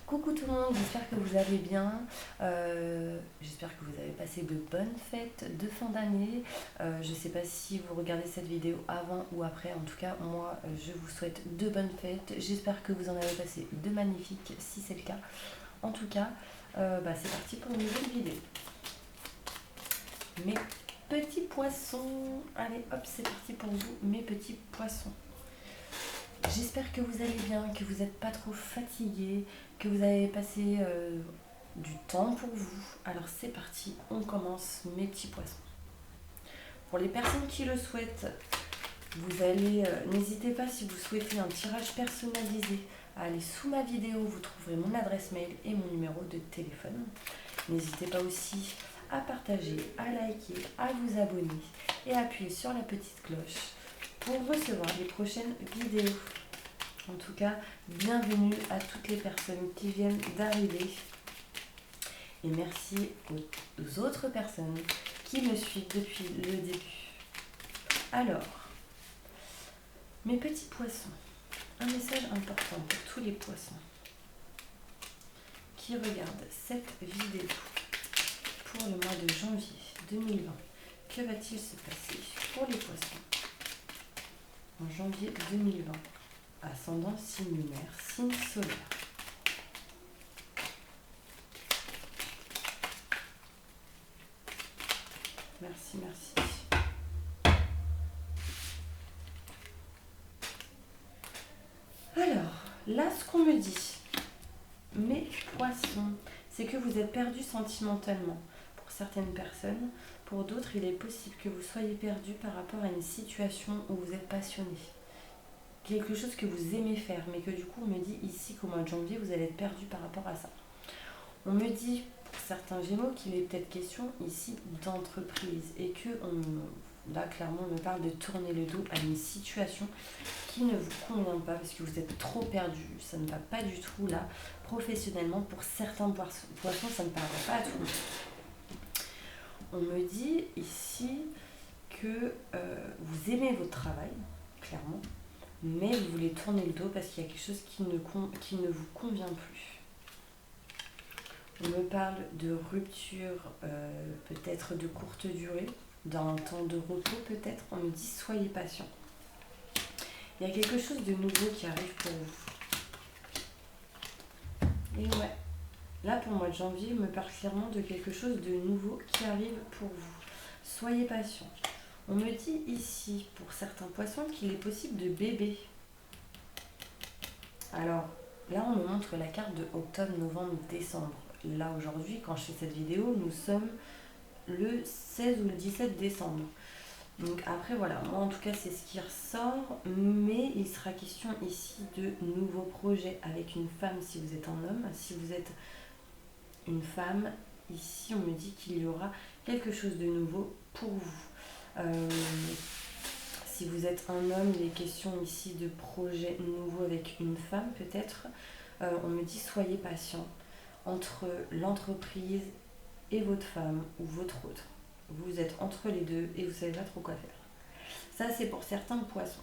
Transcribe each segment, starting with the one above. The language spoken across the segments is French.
Coucou tout le monde, j'espère que vous allez bien. J'espère que vous avez passé de bonnes fêtes de fin d'année. Je ne sais pas si vous regardez cette vidéo avant ou après. En tout cas, moi, je vous souhaite de bonnes fêtes. J'espère que vous en avez passé de magnifiques, si c'est le cas. En tout cas, c'est parti pour une nouvelle vidéo. Mes petits poissons. Allez, hop, c'est parti pour vous, mes petits poissons. J'espère que vous allez bien, que vous n'êtes pas trop fatigués, que vous avez passé du temps pour vous. Alors c'est parti, on commence mes petits poissons. Pour les personnes qui le souhaitent, vous allez, n'hésitez pas si vous souhaitez un tirage personnalisé à aller sous ma vidéo, vous trouverez mon adresse mail et mon numéro de téléphone. N'hésitez pas aussi à partager, à liker, à vous abonner et à appuyer sur la petite cloche pour recevoir les prochaines vidéos. En tout cas, bienvenue à toutes les personnes qui viennent d'arriver. Et merci aux autres personnes qui me suivent depuis le début. Alors, mes petits poissons, un message important pour tous les poissons qui regardent cette vidéo pour le mois de janvier 2020. Que va-t-il se passer pour les poissons en janvier 2020? Ascendant signe lunaire, signe solaire. Merci, merci. Alors, là, ce qu'on me dit, mes poissons, c'est que vous êtes perdus sentimentalement. Pour certaines personnes, pour d'autres, il est possible que vous soyez perdus par rapport à une situation où vous êtes passionné. Quelque chose que vous aimez faire, mais que du coup on me dit ici qu'au mois de janvier vous allez être perdu par rapport à ça. On me dit pour certains Gémeaux qu'il est peut-être question ici d'entreprise et que là clairement on me parle de tourner le dos à une situation qui ne vous convient pas parce que vous êtes trop perdu, ça ne va pas du tout là. Professionnellement pour certains poissons ça ne parlera pas à tout le monde. On me dit ici que vous aimez votre travail, clairement, mais vous voulez tourner le dos parce qu'il y a quelque chose qui ne vous convient plus. On me parle de rupture, peut-être de courte durée, d'un temps de repos peut-être. On me dit soyez patient. Il y a quelque chose de nouveau qui arrive pour vous. Et ouais, là pour le mois de janvier, il me parle clairement de quelque chose de nouveau qui arrive pour vous. Soyez patient. On me dit ici, pour certains poissons, qu'il est possible de bébé. Alors, là, on me montre la carte de octobre, novembre, décembre. Là, aujourd'hui, quand je fais cette vidéo, nous sommes le 16 ou le 17 décembre. Donc après, voilà, moi, en tout cas, c'est ce qui ressort. Mais il sera question ici de nouveaux projets avec une femme si vous êtes un homme. Si vous êtes une femme, ici, on me dit qu'il y aura quelque chose de nouveau pour vous. Si vous êtes un homme, il est question ici de projets nouveaux avec une femme peut-être. On me dit soyez patient entre l'entreprise et votre femme ou votre autre. Vous êtes entre les deux et vous ne savez pas trop quoi faire. Ça c'est pour certains poissons.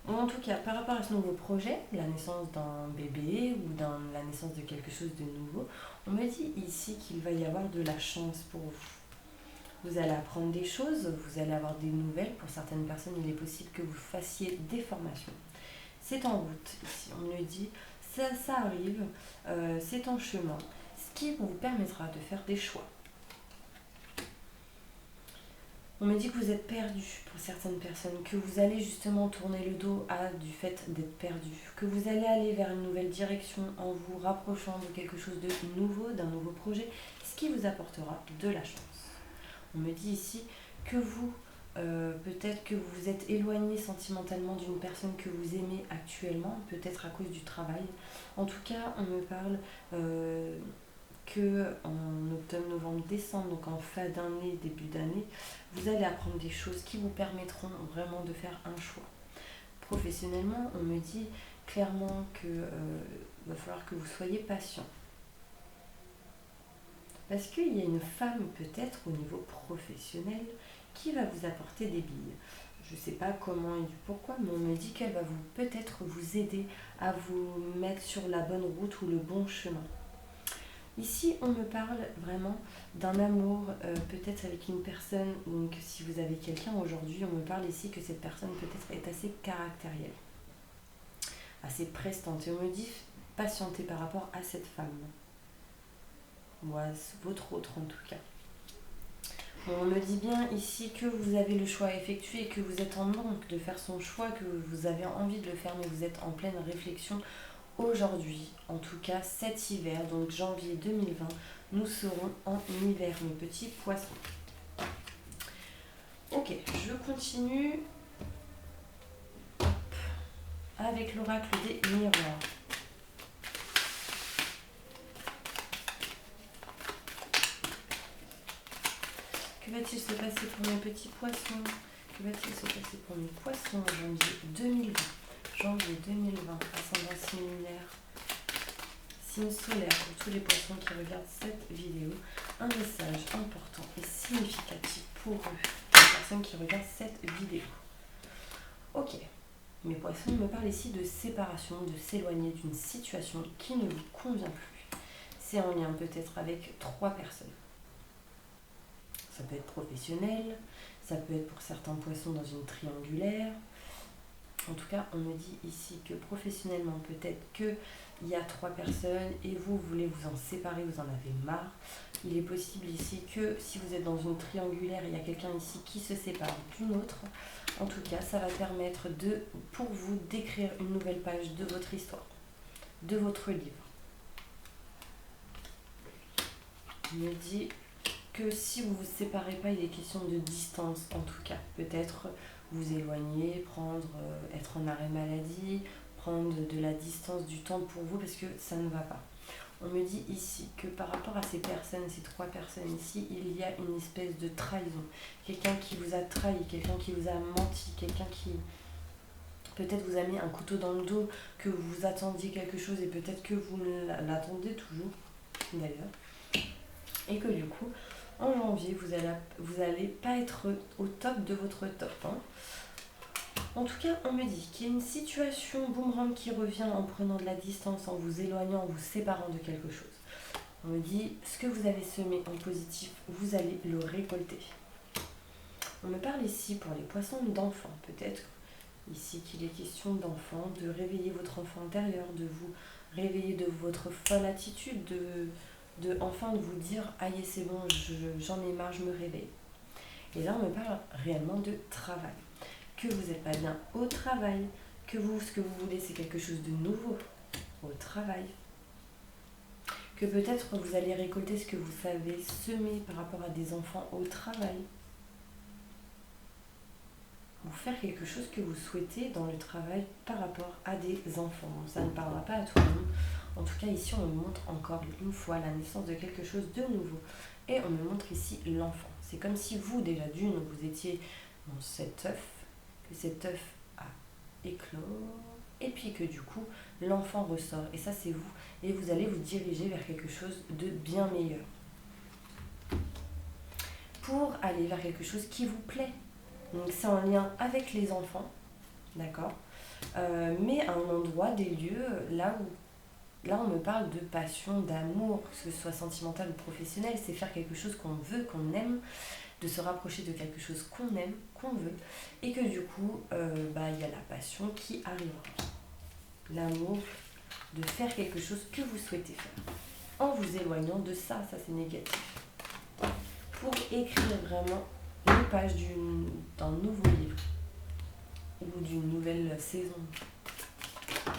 En tout cas, par rapport à ce nouveau projet, la naissance d'un bébé ou la naissance de quelque chose de nouveau, on me dit ici qu'il va y avoir de la chance pour vous. Vous allez apprendre des choses, vous allez avoir des nouvelles. Pour certaines personnes, il est possible que vous fassiez des formations. C'est en route, ici, on me le dit, ça arrive, c'est en chemin, ce qui vous permettra de faire des choix. On me dit que vous êtes perdu pour certaines personnes, que vous allez justement tourner le dos du fait d'être perdu, que vous allez aller vers une nouvelle direction en vous rapprochant de quelque chose de nouveau, d'un nouveau projet, ce qui vous apportera de la chance. On me dit ici que vous, peut-être que vous vous êtes éloigné sentimentalement d'une personne que vous aimez actuellement, peut-être à cause du travail. En tout cas, on me parle que en octobre, novembre, décembre, donc en fin d'année, début d'année, vous allez apprendre des choses qui vous permettront vraiment de faire un choix. Professionnellement, on me dit clairement qu'il va falloir que vous soyez patient. Parce qu'il y a une femme peut-être au niveau professionnel qui va vous apporter des billes. je sais pas comment et du pourquoi, mais on me dit qu'elle va peut-être vous aider à vous mettre sur la bonne route ou le bon chemin. Ici, on me parle vraiment d'un amour, peut-être avec une personne, donc si vous avez quelqu'un aujourd'hui, on me parle ici que cette personne peut-être est assez caractérielle, assez prestante. Et on me dit patienter par rapport à cette femme, ou à votre autre en tout cas. On me dit bien ici que vous avez le choix à effectuer et que vous êtes en manque de faire son choix, que vous avez envie de le faire, mais vous êtes en pleine réflexion. Aujourd'hui, en tout cas cet hiver, donc janvier 2020, nous serons en hiver, mes petits poissons. Ok, je continue avec l'oracle des miroirs. Que va-t-il se passer pour mes petits poissons? Que va-t-il se passer pour mes poissons en janvier 2020? Janvier 2020, ascendant signe lunaire, signe solaire pour tous les poissons qui regardent cette vidéo. Un message important et significatif pour eux, les personnes qui regardent cette vidéo. Ok, mes poissons me parlent ici de séparation, de s'éloigner d'une situation qui ne vous convient plus. C'est en lien peut-être avec 3 personnes. Ça peut être professionnel, ça peut être pour certains poissons dans une triangulaire. En tout cas, on me dit ici que professionnellement, peut-être qu'il y a 3 personnes et vous voulez vous en séparer, vous en avez marre. Il est possible ici que si vous êtes dans une triangulaire, il y a quelqu'un ici qui se sépare d'une autre. En tout cas, ça va permettre pour vous d'écrire une nouvelle page de votre histoire, de votre livre. On me dit que si vous ne vous séparez pas, il est question de distance en tout cas. Peut-être vous éloigner, être en arrêt maladie, prendre de la distance, du temps pour vous parce que ça ne va pas. On me dit ici que par rapport à ces personnes, ces 3 personnes ici, il y a une espèce de trahison. Quelqu'un qui vous a trahi, quelqu'un qui vous a menti, quelqu'un qui peut-être vous a mis un couteau dans le dos, que vous attendiez quelque chose et peut-être que vous l'attendez toujours d'ailleurs. Et que du coup, en janvier, vous allez pas être au top de votre top. Hein. En tout cas, on me dit qu'il y a une situation boomerang qui revient en prenant de la distance, en vous éloignant, en vous séparant de quelque chose. On me dit, ce que vous avez semé en positif, vous allez le récolter. On me parle ici pour les poissons d'enfants, peut-être ici qu'il est question d'enfants, de réveiller votre enfant intérieur, de vous réveiller de votre folle attitude, enfin de vous dire, aïe c'est bon, j'en ai marre, je me réveille. Et là on me parle réellement de travail. Que vous n'êtes pas bien au travail, ce que vous voulez c'est quelque chose de nouveau au travail, que peut-être vous allez récolter ce que vous savez semer par rapport à des enfants au travail, ou faire quelque chose que vous souhaitez dans le travail par rapport à des enfants. Ça ne parlera pas à tout le monde. En tout cas ici on me montre encore une fois la naissance de quelque chose de nouveau et on me montre ici l'enfant. C'est comme si vous déjà d'une vous étiez dans cet œuf, que cet œuf a éclos et puis que du coup l'enfant ressort et ça c'est vous et vous allez vous diriger vers quelque chose de bien meilleur pour aller vers quelque chose qui vous plaît. Donc c'est en lien avec les enfants, d'accord, mais à un endroit, des lieux là on me parle de passion, d'amour, que ce soit sentimental ou professionnel, c'est faire quelque chose qu'on veut, qu'on aime, de se rapprocher de quelque chose qu'on aime, qu'on veut, et que du coup, il y a la passion qui arrivera. L'amour de faire quelque chose que vous souhaitez faire, en vous éloignant de ça c'est négatif. Pour écrire vraiment les pages d'un nouveau livre, ou d'une nouvelle saison,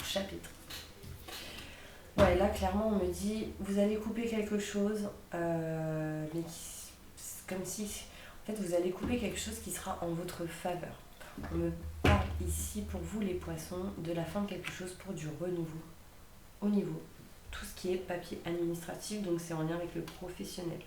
chapitre. Ouais, là, clairement, on me dit, vous allez couper quelque chose, mais comme si, en fait, vous allez couper quelque chose qui sera en votre faveur. On me parle ici, pour vous, les poissons, de la fin de quelque chose pour du renouveau, au niveau, tout ce qui est papier administratif, donc c'est en lien avec le professionnel.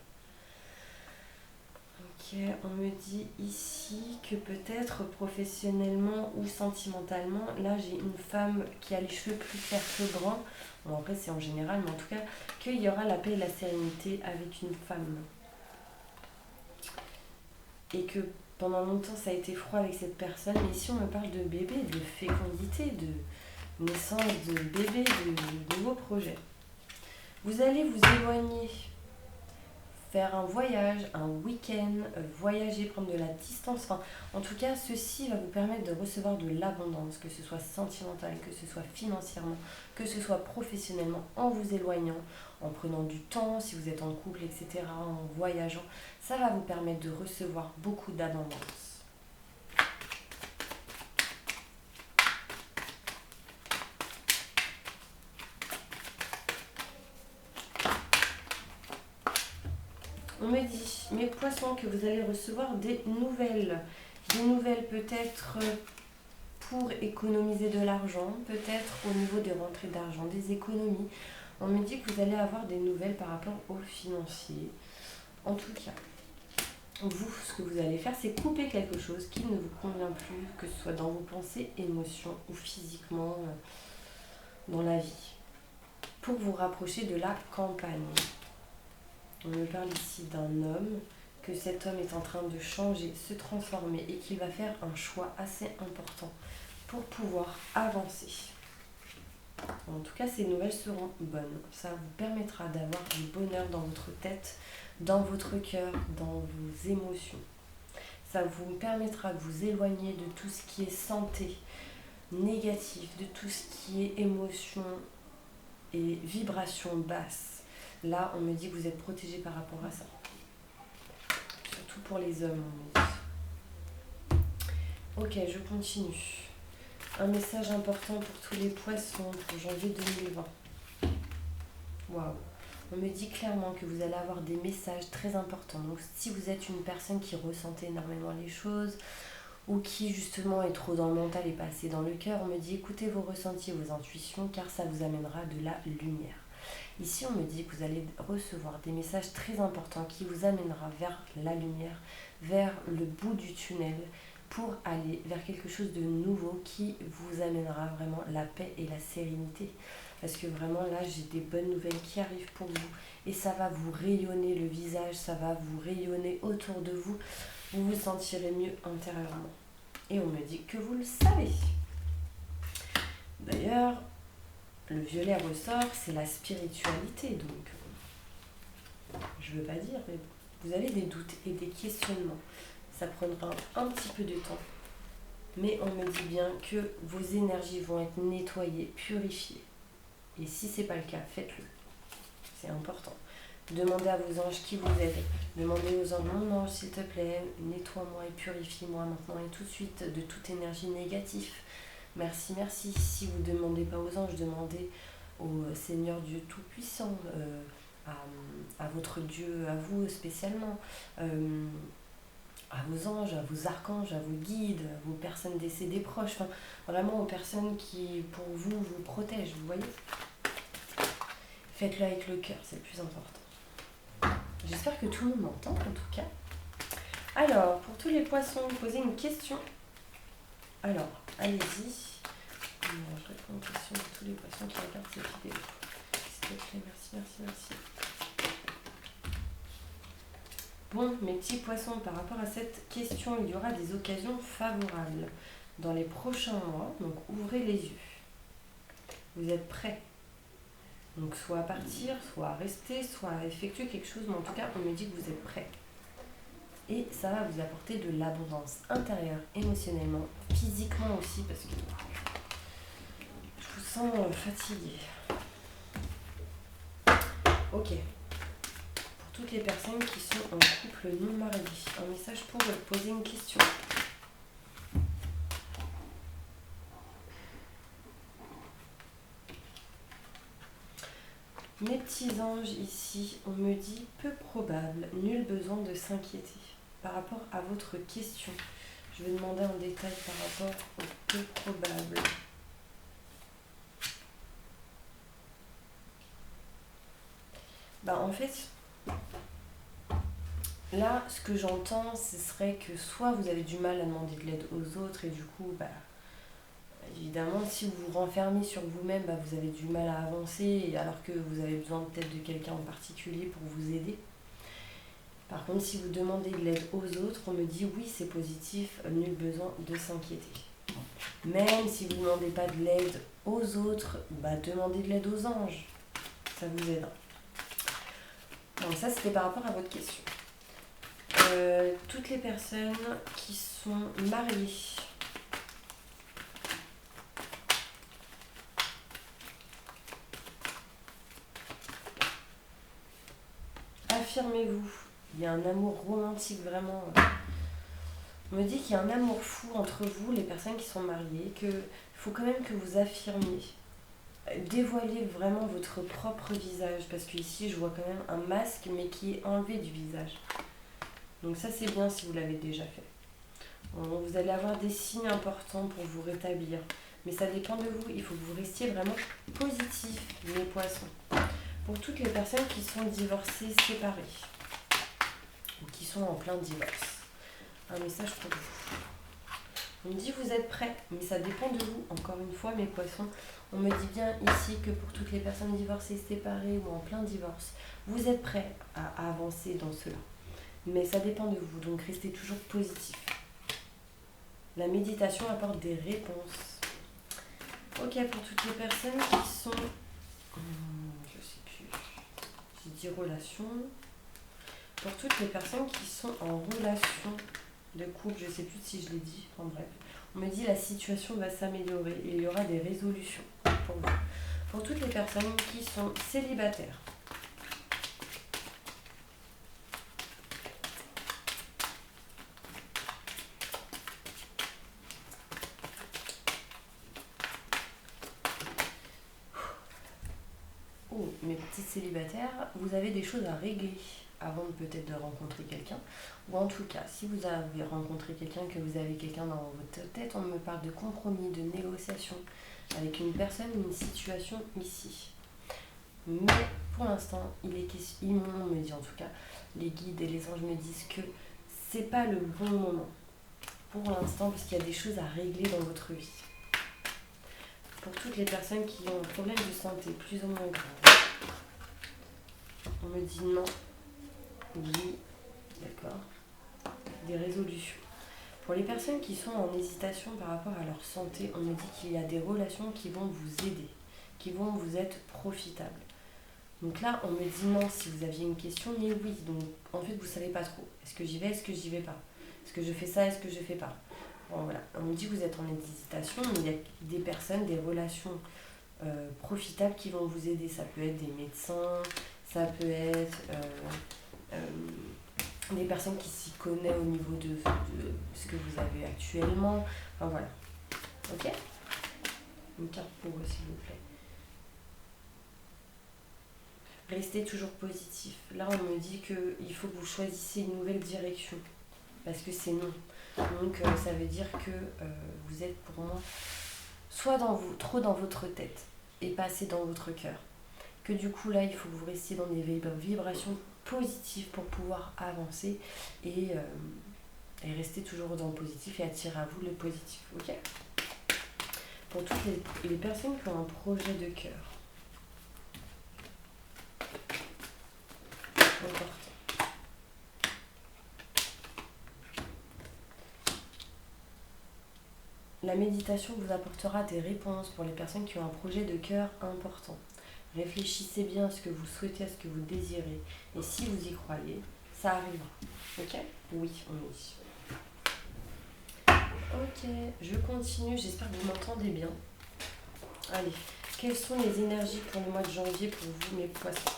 Ok, on me dit ici que peut-être professionnellement ou sentimentalement, là j'ai une femme qui a les cheveux plus clairs que bruns, bon après c'est en général, mais en tout cas qu'il y aura la paix et la sérénité avec une femme. Et que pendant longtemps ça a été froid avec cette personne, mais ici on me parle de bébé, de fécondité, de naissance de bébé, de nouveaux projets. Vous allez vous éloigner, faire un voyage, un week-end, voyager, prendre de la distance. Enfin, en tout cas, ceci va vous permettre de recevoir de l'abondance, que ce soit sentimental, que ce soit financièrement, que ce soit professionnellement, en vous éloignant, en prenant du temps, si vous êtes en couple, etc., en voyageant. Ça va vous permettre de recevoir beaucoup d'abondance. On me dit, mes poissons, que vous allez recevoir des nouvelles. Des nouvelles peut-être pour économiser de l'argent, peut-être au niveau des rentrées d'argent, des économies. On me dit que vous allez avoir des nouvelles par rapport aux financiers. En tout cas, vous, ce que vous allez faire, c'est couper quelque chose qui ne vous convient plus, que ce soit dans vos pensées, émotions ou physiquement dans la vie, pour vous rapprocher de la campagne. On me parle ici d'un homme, que cet homme est en train de changer, se transformer et qu'il va faire un choix assez important pour pouvoir avancer. En tout cas, ces nouvelles seront bonnes. Ça vous permettra d'avoir du bonheur dans votre tête, dans votre cœur, dans vos émotions. Ça vous permettra de vous éloigner de tout ce qui est santé négatif, de tout ce qui est émotion et vibration basse. Là, on me dit que vous êtes protégé par rapport à ça. Surtout pour les hommes, on me dit. Ok, je continue. Un message important pour tous les poissons pour janvier 2020. Waouh. On me dit clairement que vous allez avoir des messages très importants. Donc si vous êtes une personne qui ressentait énormément les choses ou qui justement est trop dans le mental et pas assez dans le cœur, on me dit écoutez vos ressentis, vos intuitions car ça vous amènera de la lumière. Ici, on me dit que vous allez recevoir des messages très importants qui vous amènera vers la lumière, vers le bout du tunnel, pour aller vers quelque chose de nouveau qui vous amènera vraiment la paix et la sérénité. Parce que vraiment là, j'ai des bonnes nouvelles qui arrivent pour vous. Et ça va vous rayonner le visage, ça va vous rayonner autour de vous. Vous vous sentirez mieux intérieurement. Et on me dit que vous le savez. D'ailleurs, le violet ressort, c'est la spiritualité, donc je ne veux pas dire, mais vous avez des doutes et des questionnements. Ça prendra un petit peu de temps, mais on me dit bien que vos énergies vont être nettoyées, purifiées. Et si ce n'est pas le cas, faites-le. C'est important. Demandez à vos anges qui vous aident. Demandez aux anges, mon ange, s'il te plaît, nettoie-moi et purifie-moi maintenant et tout de suite de toute énergie négative. Merci, merci. Si vous ne demandez pas aux anges, demandez au Seigneur Dieu Tout-Puissant, à votre Dieu, à vous spécialement, à vos anges, à vos archanges, à vos guides, à vos personnes décédées proches, enfin, vraiment aux personnes qui, pour vous, vous protègent, vous voyez. Faites-le avec le cœur, c'est le plus important. J'espère que tout le monde m'entend, en tout cas. Alors, pour tous les poissons, posez une question. Alors, allez-y. Je réponds aux questions de tous les poissons qui regardent cette vidéo. S'il te plaît, merci. Bon, mes petits poissons, par rapport à cette question, il y aura des occasions favorables dans les prochains mois. Donc, ouvrez les yeux. Vous êtes prêts. Donc, soit à partir, soit à rester, soit à effectuer quelque chose. Mais en tout cas, on me dit que vous êtes prêts. Et ça va vous apporter de l'abondance intérieure, émotionnellement, physiquement aussi, parce que je vous sens fatigué. Ok. Pour toutes les personnes qui sont en couple non marié, un message pour poser une question. Mes petits anges ici, on me dit peu probable, nul besoin de s'inquiéter. Par rapport à votre question, je vais demander en détail par rapport au peu probable. En fait, là, ce que j'entends, ce serait que soit vous avez du mal à demander de l'aide aux autres et du coup, évidemment, si vous vous renfermez sur vous-même, vous avez du mal à avancer alors que vous avez besoin peut-être de quelqu'un en particulier pour vous aider. Par contre, si vous demandez de l'aide aux autres, on me dit oui, c'est positif, nul besoin de s'inquiéter. Même si vous ne demandez pas de l'aide aux autres, demandez de l'aide aux anges. Ça vous aide. Donc ça, c'était par rapport à votre question. Toutes les personnes qui sont mariées. Affirmez-vous. Il y a un amour romantique vraiment. On me dit qu'il y a un amour fou entre vous, les personnes qui sont mariées, qu'il faut quand même que vous affirmiez. Dévoilez vraiment votre propre visage, parce qu'ici je vois quand même un masque mais qui est enlevé du visage. Donc ça c'est bien si vous l'avez déjà fait. Vous allez avoir des signes importants pour vous rétablir, mais ça dépend de vous. Il faut que vous restiez vraiment positif, les poissons. Pour toutes les personnes qui sont divorcées, séparées, ou qui sont en plein divorce, un message pour vous. On me dit vous êtes prêts, mais ça dépend de vous. Encore une fois, mes poissons, on me dit bien ici que pour toutes les personnes divorcées, séparées ou en plein divorce, vous êtes prêts à avancer dans cela. Mais ça dépend de vous, donc restez toujours positif. La méditation apporte des réponses. Ok, pour toutes les personnes qui sont... je sais plus. J'ai dit relation. Pour toutes les personnes qui sont en relation de couple, je sais plus si je l'ai dit, en bref. On me dit la situation va s'améliorer et il y aura des résolutions pour vous. Pour toutes les personnes qui sont célibataires. Oh, mes petits célibataires, vous avez des choses à régler avant peut-être de rencontrer quelqu'un. Ou en tout cas, si vous avez rencontré quelqu'un, que vous avez quelqu'un dans votre tête, on me parle de compromis, de négociation avec une personne ou une situation ici. Mais pour l'instant, on me dit en tout cas, les guides et les anges me disent que c'est pas le bon moment pour l'instant parce qu'il y a des choses à régler dans votre vie. Pour toutes les personnes qui ont un problème de santé plus ou moins grave, on me dit non, oui, d'accord, des résolutions. Pour les personnes qui sont en hésitation par rapport à leur santé, on me dit qu'il y a des relations qui vont vous aider, qui vont vous être profitables. Donc là, on me dit non si vous aviez une question, mais oui. Donc en fait, vous ne savez pas trop. Est-ce que j'y vais, est-ce que j'y vais pas? Est-ce que je fais ça, est-ce que je fais pas? Bon, voilà. On me dit que vous êtes en hésitation, mais il y a des personnes, des relations profitables qui vont vous aider. Ça peut être des médecins, ça peut être des personnes qui s'y connaissent au niveau de ce que vous avez actuellement. Enfin voilà. Ok? Une carte pour vous, s'il vous plaît. Restez toujours positif. Là, on me dit qu'il faut que vous choisissiez une nouvelle direction. Parce que c'est non. Donc, ça veut dire que vous êtes, pour moi, soit trop dans votre tête et pas assez dans votre cœur. Que du coup, là, il faut que vous restiez dans des vibrations positives pour pouvoir avancer et rester toujours dans le positif et attirer à vous le positif. Ok? Pour toutes les personnes qui ont un projet de cœur. Important. La méditation vous apportera des réponses pour les personnes qui ont un projet de cœur important. Réfléchissez bien à ce que vous souhaitez, à ce que vous désirez. Et si vous y croyez, ça arrivera. Ok? Oui, on est dit. Ok, je continue. J'espère que vous m'entendez bien. Allez, quelles sont les énergies pour le mois de janvier pour vous, mes poissons?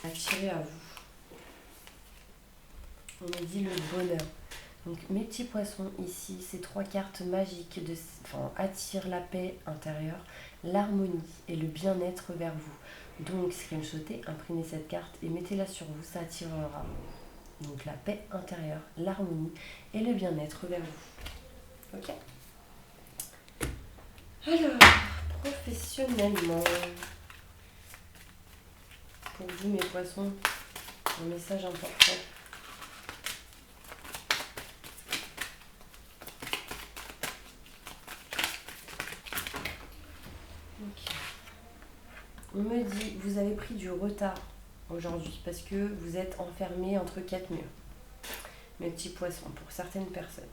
Attirez à vous. On me dit le bonheur. Donc mes petits poissons ici, ces 3 cartes magiques attirent la paix intérieure, l'harmonie et le bien-être vers vous. Donc screenshotez, imprimez cette carte et mettez-la sur vous, ça attirera donc la paix intérieure, l'harmonie et le bien-être vers vous. Ok? Alors, professionnellement, pour vous mes poissons, un message important. On me dit, vous avez pris du retard aujourd'hui parce que vous êtes enfermés entre quatre murs. Mes petits poissons, pour certaines personnes,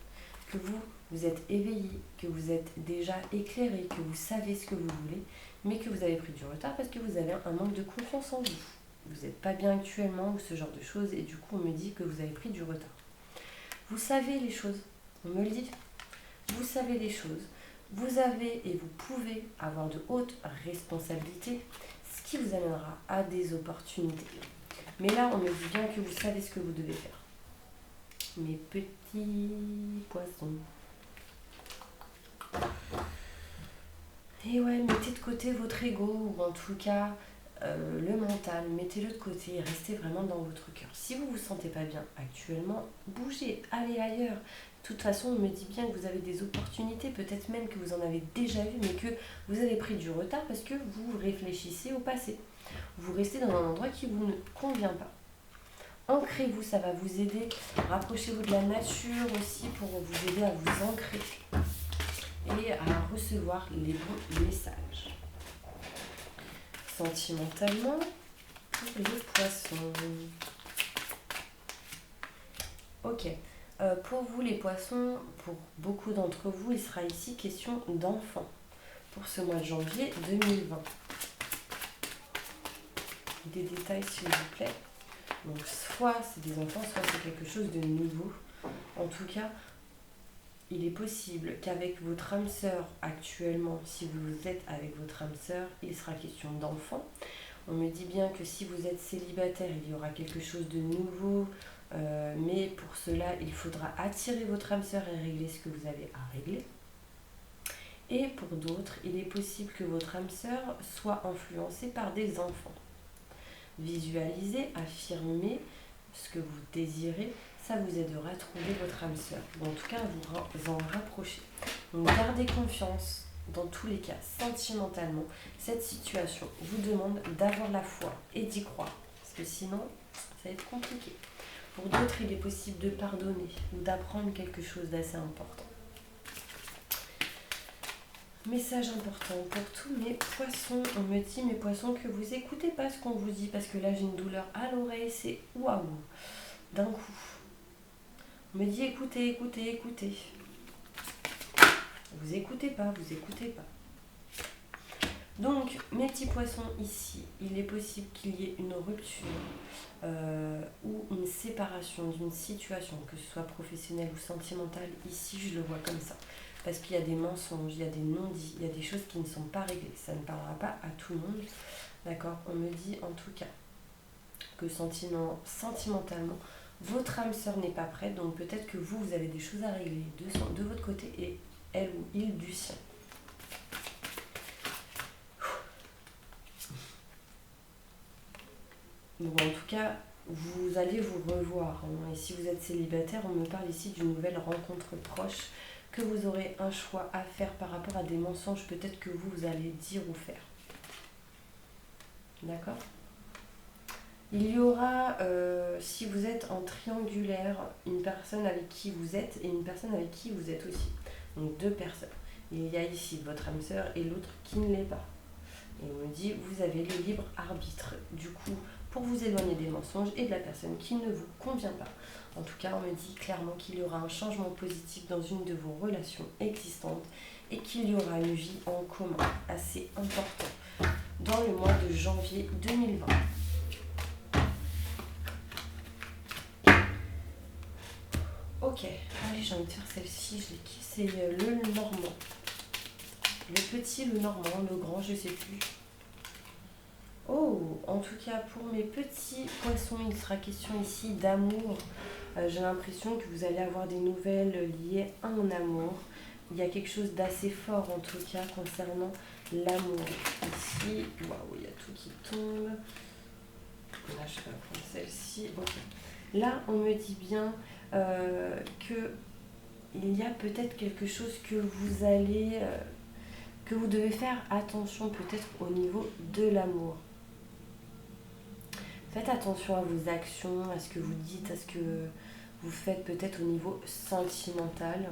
que vous êtes éveillés, que vous êtes déjà éclairés, que vous savez ce que vous voulez, mais que vous avez pris du retard parce que vous avez un manque de confiance en vous. Vous n'êtes pas bien actuellement ou ce genre de choses et du coup on me dit que vous avez pris du retard. Vous savez les choses, on me le dit. Vous savez les choses. Vous avez et vous pouvez avoir de hautes responsabilités, ce qui vous amènera à des opportunités. Mais là, on me dit bien que vous savez ce que vous devez faire. Mes petits poissons. Et ouais, mettez de côté votre ego, ou en tout cas le mental, mettez-le de côté et restez vraiment dans votre cœur. Si vous ne vous sentez pas bien actuellement, bougez, allez ailleurs. De toute façon, on me dit bien que vous avez des opportunités, peut-être même que vous en avez déjà eu, mais que vous avez pris du retard parce que vous réfléchissez au passé. Vous restez dans un endroit qui vous ne convient pas. Ancrez-vous, ça va vous aider. Rapprochez-vous de la nature aussi pour vous aider à vous ancrer et à recevoir les bons messages. Sentimentalement, pour les poissons. Ok. Pour vous les poissons, pour beaucoup d'entre vous, il sera ici question d'enfants pour ce mois de janvier 2020. Des détails s'il vous plaît. Donc soit c'est des enfants, soit c'est quelque chose de nouveau. En tout cas, il est possible qu'avec votre âme sœur actuellement, si vous êtes avec votre âme sœur, il sera question d'enfants. On me dit bien que si vous êtes célibataire, il y aura quelque chose de nouveau, mais pour cela, il faudra attirer votre âme sœur et régler ce que vous avez à régler. Et pour d'autres, il est possible que votre âme sœur soit influencée par des enfants. Visualisez, affirmez ce que vous désirez, ça vous aidera à trouver votre âme sœur, ou en tout cas à vous en rapprocher. Donc gardez confiance dans tous les cas, sentimentalement. Cette situation vous demande d'avoir la foi et d'y croire, parce que sinon, ça va être compliqué. Pour d'autres, il est possible de pardonner ou d'apprendre quelque chose d'assez important. Message important pour tous mes poissons. On me dit, mes poissons, que vous écoutez pas ce qu'on vous dit, parce que là j'ai une douleur à l'oreille, c'est waouh, d'un coup. On me dit, écoutez, écoutez, écoutez. Vous écoutez pas, vous écoutez pas. Donc, mes petits poissons, ici, il est possible qu'il y ait une rupture ou une séparation d'une situation, que ce soit professionnelle ou sentimentale. Ici, je le vois comme ça. Parce qu'il y a des mensonges, il y a des non-dits, il y a des choses qui ne sont pas réglées. Ça ne parlera pas à tout le monde. D'accord? On me dit en tout cas que sentimentalement, votre âme sœur n'est pas prête. Donc peut-être que vous avez des choses à régler de votre côté et elle ou il du sien. Donc en tout cas, vous allez vous revoir. Et si vous êtes célibataire, on me parle ici d'une nouvelle rencontre proche, que vous aurez un choix à faire par rapport à des mensonges peut-être que vous allez dire ou faire. D'accord? Il y aura, si vous êtes en triangulaire, une personne avec qui vous êtes et une personne avec qui vous êtes aussi. Donc deux personnes. Il y a ici votre âme sœur et l'autre qui ne l'est pas. Et on me dit, vous avez le libre arbitre. Du coup, pour vous éloigner des mensonges et de la personne qui ne vous convient pas. En tout cas, on me dit clairement qu'il y aura un changement positif dans une de vos relations existantes et qu'il y aura une vie en commun assez importante dans le mois de janvier 2020. Ok, allez, j'ai envie de faire celle-ci, je l'ai kiffé, c'est le normand. Le petit, le normand, le grand, je sais plus. Oh, en tout cas, pour mes petits poissons, il sera question ici d'amour. J'ai l'impression que vous allez avoir des nouvelles liées à un amour. Il y a quelque chose d'assez fort, en tout cas, concernant l'amour. Ici, waouh, il y a tout qui tombe. Là, je vais prendre celle-ci. Ok. Là, on me dit bien que il y a peut-être quelque chose que vous allez... que vous devez faire attention peut-être au niveau de l'amour. Faites attention à vos actions, à ce que vous dites, à ce que vous faites peut-être au niveau sentimental.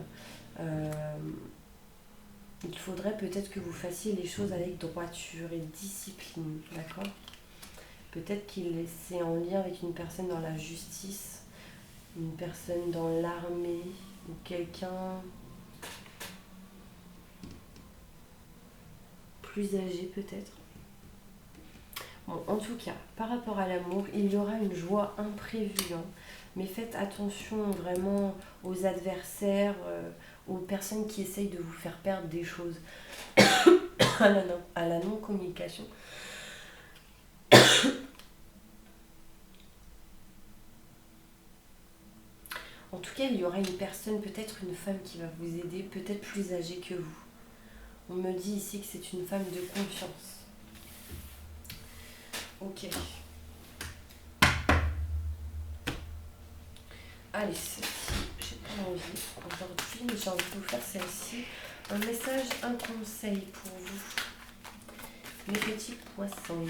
Il faudrait peut-être que vous fassiez les choses avec droiture et discipline, d'accord? Peut-être qu'il c'est en lien avec une personne dans la justice, une personne dans l'armée, ou quelqu'un plus âgé peut-être. Bon, en tout cas, par rapport à l'amour, il y aura une joie imprévue, hein. Mais faites attention vraiment aux adversaires, aux personnes qui essayent de vous faire perdre des choses, à la non-communication. En tout cas, il y aura une personne, peut-être une femme qui va vous aider, peut-être plus âgée que vous. On me dit ici que c'est une femme de confiance. Ok. Allez, celle-ci, j'ai pas envie aujourd'hui, mais j'ai envie de vous faire celle-ci. Un message, un conseil pour vous, les petits poissons.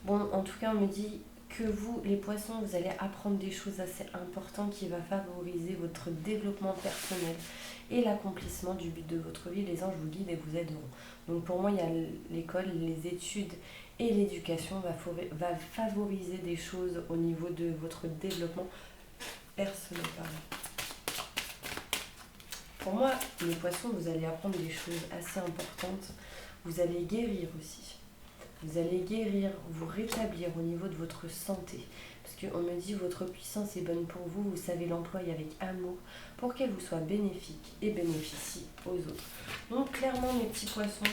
Bon, en tout cas, on me dit que vous, les poissons, vous allez apprendre des choses assez importantes qui va favoriser votre développement personnel et l'accomplissement du but de votre vie. Les anges vous guident et vous aideront. Donc pour moi, il y a l'école, les études et l'éducation va favoriser des choses au niveau de votre développement personnel. Pour moi, les poissons, vous allez apprendre des choses assez importantes. Vous allez guérir aussi. Vous allez guérir, vous rétablir au niveau de votre santé. Parce qu'on me dit votre puissance est bonne pour vous, vous savez l'employer avec amour pour qu'elle vous soit bénéfique et bénéficie aux autres. Donc clairement mes petits poissons,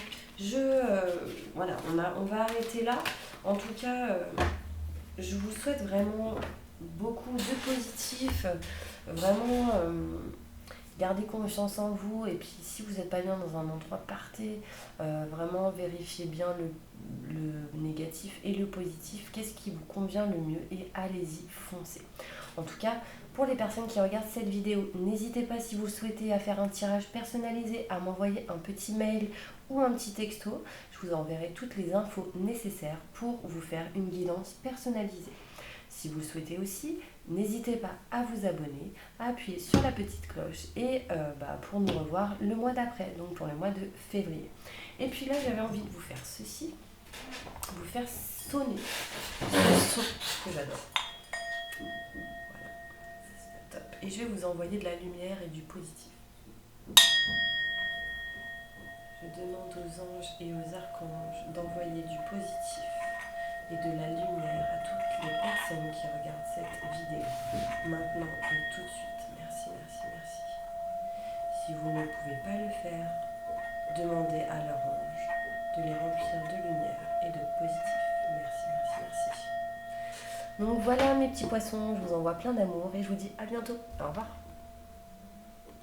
voilà, on va arrêter là. En tout cas, je vous souhaite vraiment beaucoup de positif, vraiment gardez confiance en vous, et puis si vous n'êtes pas bien dans un endroit, partez, vraiment vérifiez bien le négatif et le positif, qu'est-ce qui vous convient le mieux, et allez-y, foncez. En tout cas, pour les personnes qui regardent cette vidéo, n'hésitez pas, si vous le souhaitez, à faire un tirage personnalisé, à m'envoyer un petit mail ou un petit texto. Je vous enverrai toutes les infos nécessaires pour vous faire une guidance personnalisée. Si vous le souhaitez aussi, n'hésitez pas à vous abonner, à appuyer sur la petite cloche et pour nous revoir le mois d'après, donc pour le mois de février. Et puis là, j'avais envie de vous faire ceci, vous faire sonner ce son que j'adore. Voilà, c'est top. Et je vais vous envoyer de la lumière et du positif. Je demande aux anges et aux archanges d'envoyer du positif et de la lumière à toutes les personnes qui regardent cette vidéo, maintenant et tout de suite. Merci, merci, merci. Si vous ne pouvez pas le faire, demandez à leur ange de les remplir de lumière et de positif. Merci, merci, merci. Donc voilà mes petits poissons, je vous envoie plein d'amour et je vous dis à bientôt. Au revoir.